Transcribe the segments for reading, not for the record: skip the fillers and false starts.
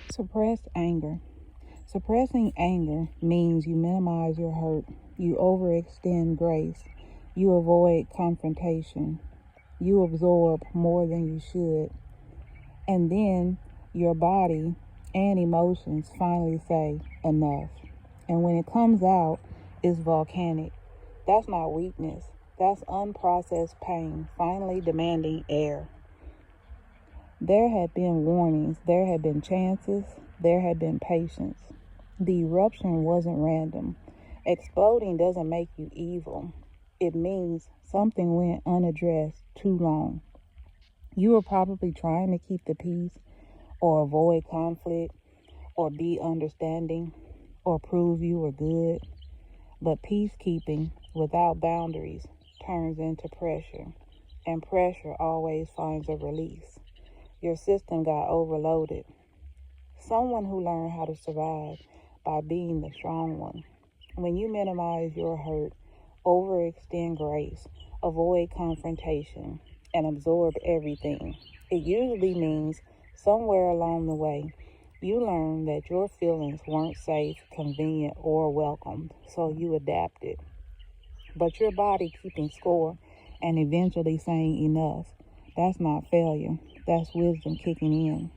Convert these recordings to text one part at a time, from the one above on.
Suppressed anger. Suppressing anger means you minimize your hurt, you overextend grace, you avoid confrontation, you absorb more than you should, and then your body and emotions finally say enough. And when it comes out, it's volcanic. That's not weakness. That's unprocessed pain finally demanding air. There had been warnings, there had been chances, there had been patience. The eruption wasn't random. Exploding doesn't make you evil. It means something went unaddressed too long. You were probably trying to keep the peace, or avoid conflict, or be understanding, or prove you were good. But peacekeeping without boundaries turns into pressure, and pressure always finds a release. Your system got overloaded. Someone who learned how to survive by being the strong one. When you minimize your hurt, overextend grace, avoid confrontation, and absorb everything, it usually means somewhere along the way you learned that your feelings weren't safe, convenient, or welcomed, so you adapted. But your body keeping score and eventually saying enough, that's not failure, that's wisdom kicking in.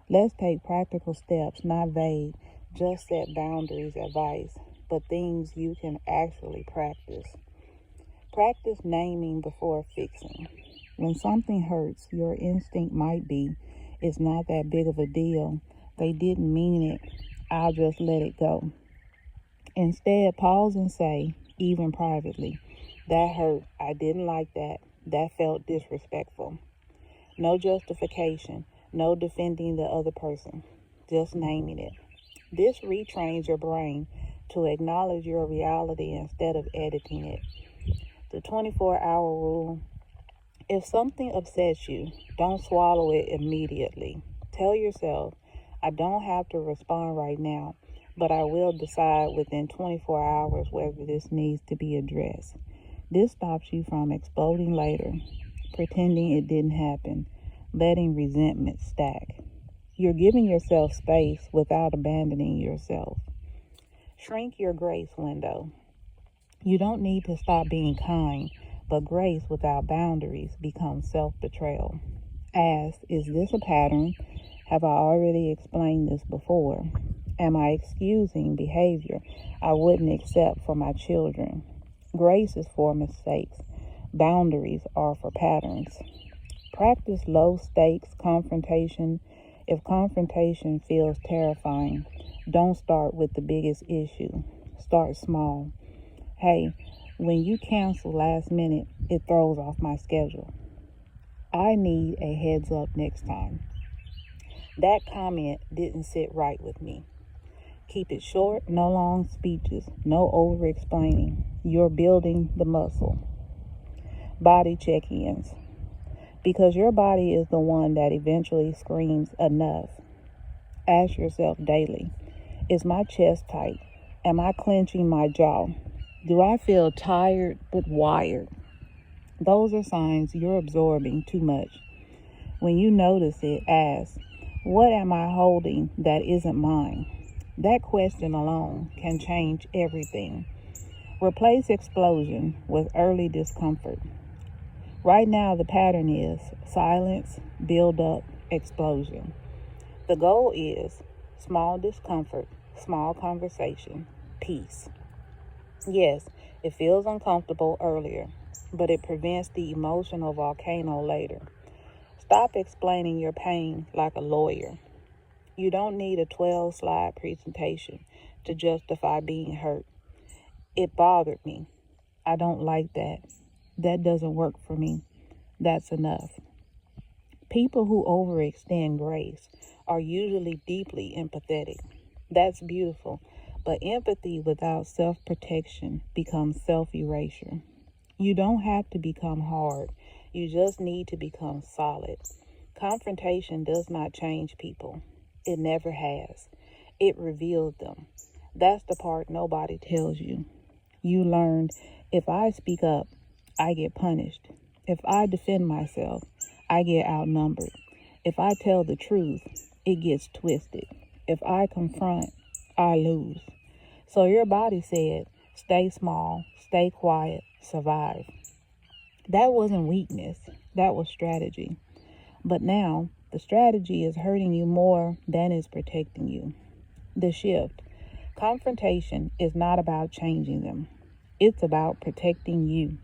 Let's take practical steps, not vague, just set boundaries advice, but things you can actually practice. Practice naming before fixing. When something hurts, your instinct might be, it's not that big of a deal. They didn't mean it. I'll just let it go. Instead, pause and say, even privately, that hurt. I didn't like that. That felt disrespectful. No justification, no defending the other person, just naming it. This retrains your brain to acknowledge your reality instead of editing it. The 24-hour rule. If something upsets you, don't swallow it immediately. Tell yourself, I don't have to respond right now, but I will decide within 24 hours whether this needs to be addressed. This stops you from exploding later, pretending it didn't happen, letting resentment stack. You're giving yourself space without abandoning yourself. Shrink your grace window. You don't need to stop being kind, but grace without boundaries becomes self-betrayal. Ask, is this a pattern? Have I already explained this before? Am I excusing behavior I wouldn't accept for my children? Grace is for mistakes. Boundaries are for patterns. Practice low stakes confrontation. If confrontation feels terrifying, don't start with the biggest issue. Start small. Hey, when you cancel last minute, it throws off my schedule. I need a heads up next time. That comment didn't sit right with me. Keep it short, no long speeches, no over explaining. You're building the muscle. Body check-ins. Because your body is the one that eventually screams enough. Ask yourself daily, is my chest tight? Am I clenching my jaw? Do I feel tired but wired? Those are signs you're absorbing too much. When you notice it, ask, what am I holding that isn't mine? That question alone can change everything. Replace explosion with early discomfort. Right now, the pattern is silence, build up, explosion. The goal is small discomfort, small conversation, peace. Yes, it feels uncomfortable earlier, but it prevents the emotional volcano later. Stop explaining your pain like a lawyer. You don't need a 12-slide presentation to justify being hurt. It bothered me. I don't like that. That doesn't work for me. That's enough. People who overextend grace are usually deeply empathetic. That's beautiful, but empathy without self-protection becomes self-erasure. You don't have to become hard. You just need to become solid. Confrontation does not change people. It never has. It revealed them. That's the part nobody tells you. You learned, if I speak up, I get punished. If I defend myself, I get outnumbered. If I tell the truth, it gets twisted. If I confront, I lose. So your body said, stay small, stay quiet, survive. That wasn't weakness, that was strategy. But now, the strategy is hurting you more than it's protecting you. The shift. Confrontation is not about changing them. It's about protecting you.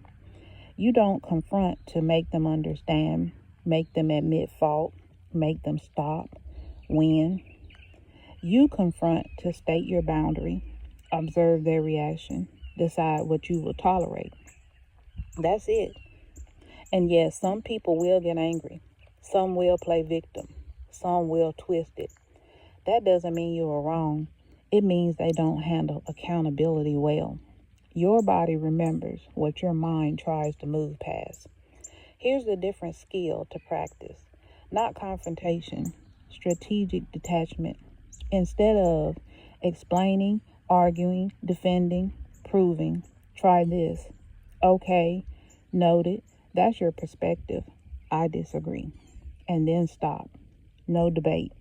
You don't confront to make them understand, make them admit fault, make them stop, win. You confront to state your boundary, observe their reaction, decide what you will tolerate. That's it. And yes, some people will get angry. Some will play victim. Some will twist it. That doesn't mean you are wrong. It means they don't handle accountability well. Your body remembers what your mind tries to move past. Here's the different skill to practice. Not confrontation, strategic detachment. Instead of explaining, arguing, defending, proving, try this. Okay, noted. That's your perspective. I disagree. And then stop. No debate.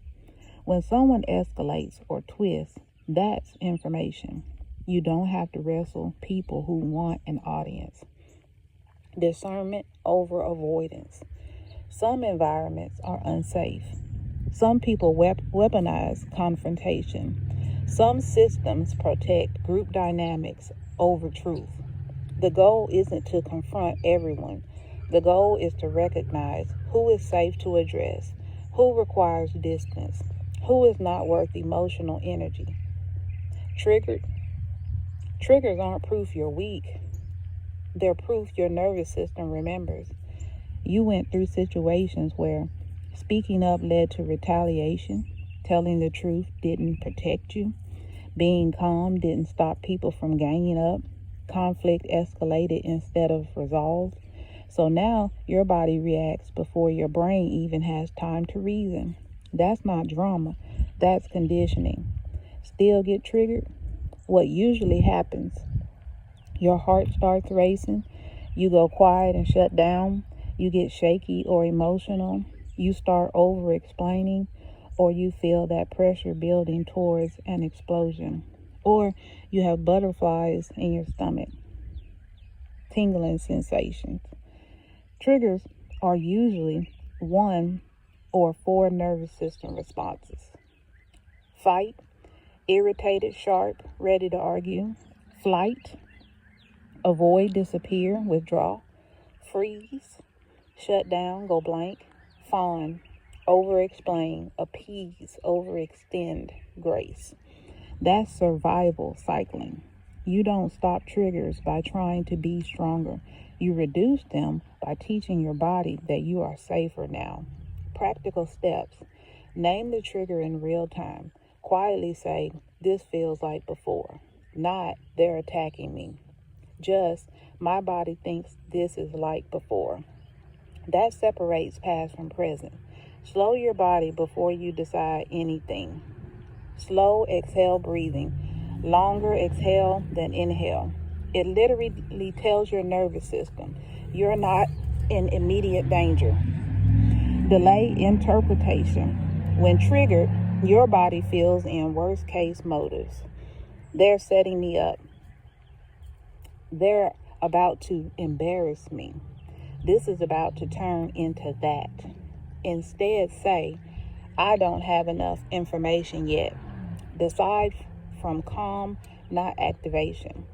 When someone escalates or twists, that's information. You don't have to wrestle people who want an audience. Discernment over avoidance. Some environments are unsafe. Some people weaponize confrontation. Some systems protect group dynamics over truth. The goal isn't to confront everyone. The goal is to recognize who is safe to address, who requires distance, who is not worth emotional energy. Triggers aren't proof you're weak. They're proof your nervous system remembers. You went through situations where speaking up led to retaliation, telling the truth didn't protect you, being calm didn't stop people from ganging up, conflict escalated instead of resolved. So now your body reacts before your brain even has time to reason. That's not drama, that's conditioning. Still get triggered? What usually happens? Your heart starts racing, you go quiet and shut down, you get shaky or emotional, you start over-explaining, or you feel that pressure building towards an explosion, or you have butterflies in your stomach, tingling sensations. Triggers are usually 1 or 4 nervous system responses. Fight, irritated, sharp, ready to argue. Flight, avoid, disappear, withdraw. Freeze, shut down, go blank. Fawn, over-explain, appease, overextend, grace. That's survival cycling. You don't stop triggers by trying to be stronger. You reduce them by teaching your body that you are safer now. Practical steps. Name the trigger in real time. Quietly say, this feels like before. Not, they're attacking me. Just, my body thinks this is like before. That separates past from present. Slow your body before you decide anything. Slow exhale breathing. Longer exhale than inhale. It literally tells your nervous system you're not in immediate danger. Delay interpretation. When triggered, your body feels in worst case motives. They're setting me up. They're about to embarrass me. This is about to turn into that. Instead, say, I don't have enough information yet. Decide from calm, not activation.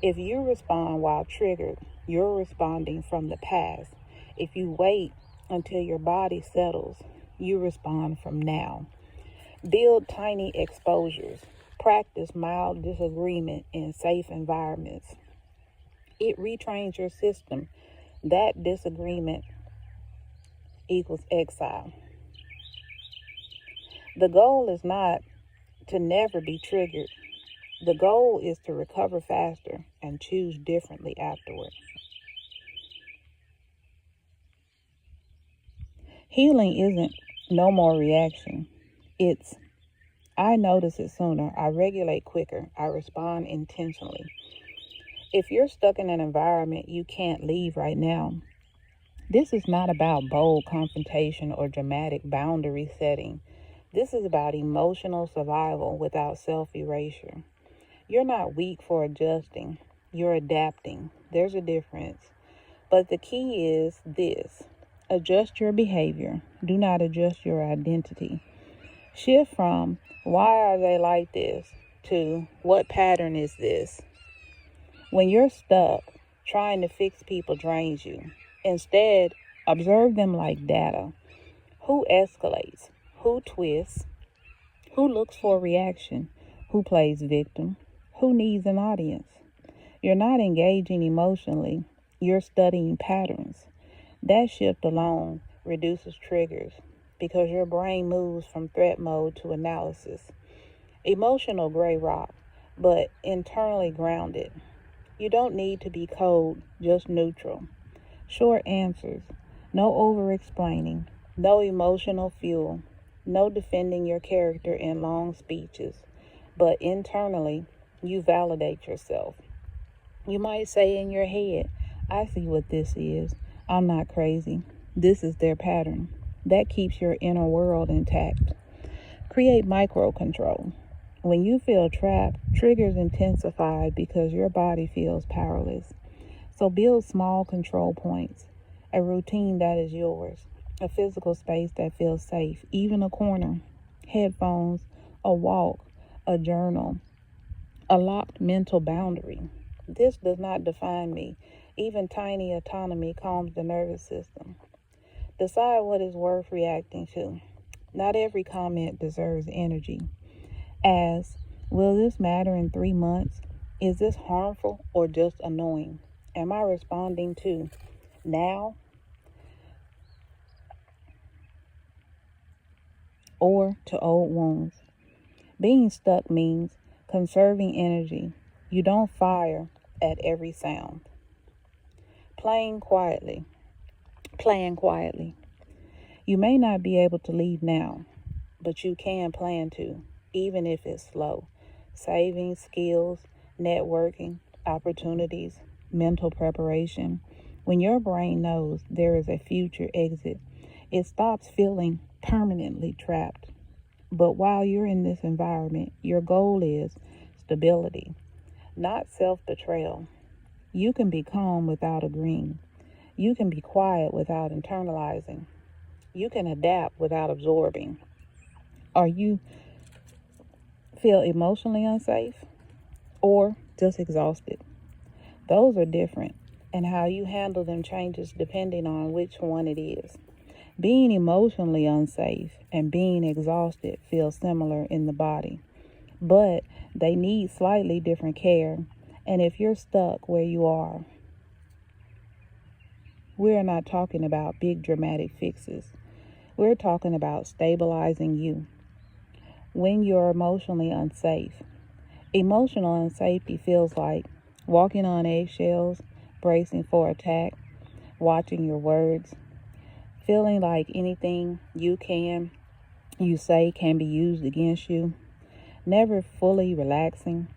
If you respond while triggered, you're responding from the past. If you wait until your body settles, you respond from now. Build tiny exposures. Practice mild disagreement in safe environments. It retrains your system. That disagreement equals exile. The goal is not to never be triggered. The goal is to recover faster and choose differently afterward. Healing isn't no more reaction. It's, I notice it sooner. I regulate quicker. I respond intentionally. If you're stuck in an environment you can't leave right now, this is not about bold confrontation or dramatic boundary setting. This is about emotional survival without self-erasure. You're not weak for adjusting. You're adapting. There's a difference. But the key is this: adjust your behavior. Do not adjust your identity. Shift from why are they like this to what pattern is this? When you're stuck, trying to fix people drains you. Instead, observe them like data. Who escalates? Who twists? Who looks for a reaction? Who plays victim? Who needs an audience? You're not engaging emotionally. You're studying patterns. That shift alone reduces triggers because your brain moves from threat mode to analysis. Emotional gray rock, but internally grounded. You don't need to be cold, just neutral. Short answers, no over-explaining, no emotional fuel, no defending your character in long speeches. But internally, you validate yourself. You might say in your head, I see what this is. I'm not crazy. This is their pattern. That keeps your inner world intact. Create micro-control. When you feel trapped, triggers intensify because your body feels powerless. So build small control points, a routine that is yours, a physical space that feels safe, even a corner, headphones, a walk, a journal, a locked mental boundary. This does not define me. Even tiny autonomy calms the nervous system. Decide what is worth reacting to. Not every comment deserves energy. Ask, will this matter in 3 months? Is this harmful or just annoying? Am I responding to now or to old wounds? Being stuck means conserving energy. You don't fire at every sound. Playing quietly. You may not be able to leave now, but you can plan to, even if it's slow. Saving, skills, networking, opportunities, mental preparation. When your brain knows there is a future exit, it stops feeling permanently trapped. But while you're in this environment, your goal is stability, not self-betrayal. You can be calm without agreeing. You can be quiet without internalizing. You can adapt without absorbing. Or you feel emotionally unsafe or just exhausted. Those are different, and how you handle them changes depending on which one it is. Being emotionally unsafe and being exhausted feel similar in the body, but they need slightly different care. And if you're stuck where you are, we're not talking about big dramatic fixes. We're talking about stabilizing you. When you're emotionally unsafe, emotional unsafety feels like walking on eggshells, bracing for attack, watching your words, feeling like anything you say can be used against you, never fully relaxing.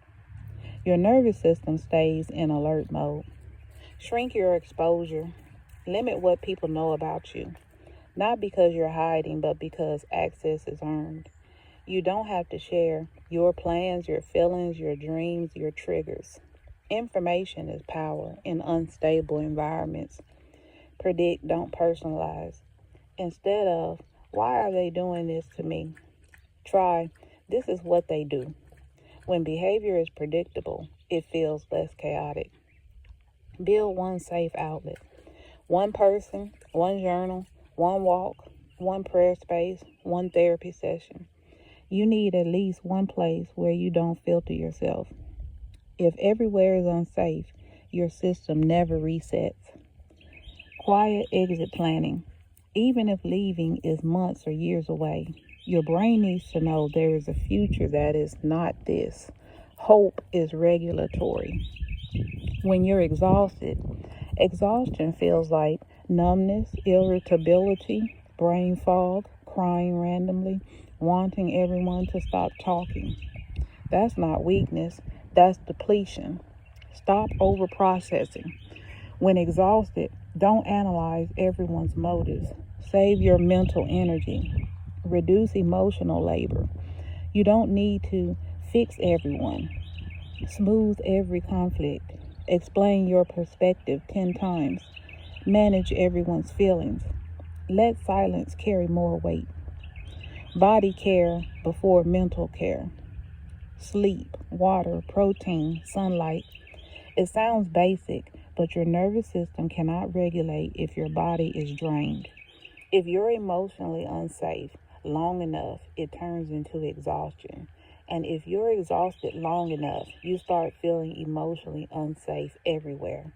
Your nervous system stays in alert mode. Shrink your exposure. Limit what people know about you. Not because you're hiding, but because access is earned. You don't have to share your plans, your feelings, your dreams, your triggers. Information is power in unstable environments. Predict, don't personalize. Instead of, why are they doing this to me? Try, this is what they do. When behavior is predictable, it feels less chaotic. Build one safe outlet. One person, one journal, one walk, one prayer space, one therapy session. You need at least one place where you don't filter yourself. If everywhere is unsafe, your system never resets. Quiet exit planning. Even if leaving is months or years away, your brain needs to know there is a future that is not this. Hope is regulatory. When you're exhausted, exhaustion feels like numbness, irritability, brain fog, crying randomly, wanting everyone to stop talking. That's not weakness, that's depletion. Stop over-processing. When exhausted, don't analyze everyone's motives. Save your mental energy. Reduce emotional labor. You don't need to fix everyone. Smooth every conflict. Explain your perspective 10 times. Manage everyone's feelings. Let silence carry more weight. Body care before mental care. Sleep, water, protein, sunlight. It sounds basic, but your nervous system cannot regulate if your body is drained. If you're emotionally unsafe long enough, it turns into exhaustion. And if you're exhausted long enough, you start feeling emotionally unsafe everywhere,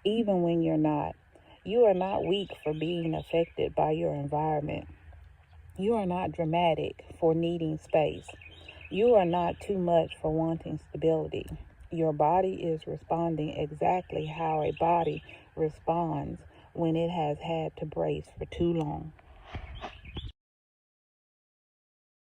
even when you're not. You are not weak for being affected by your environment. You are not dramatic for needing space. You are not too much for wanting stability. Your body is responding exactly how a body responds when it has had to brace for too long.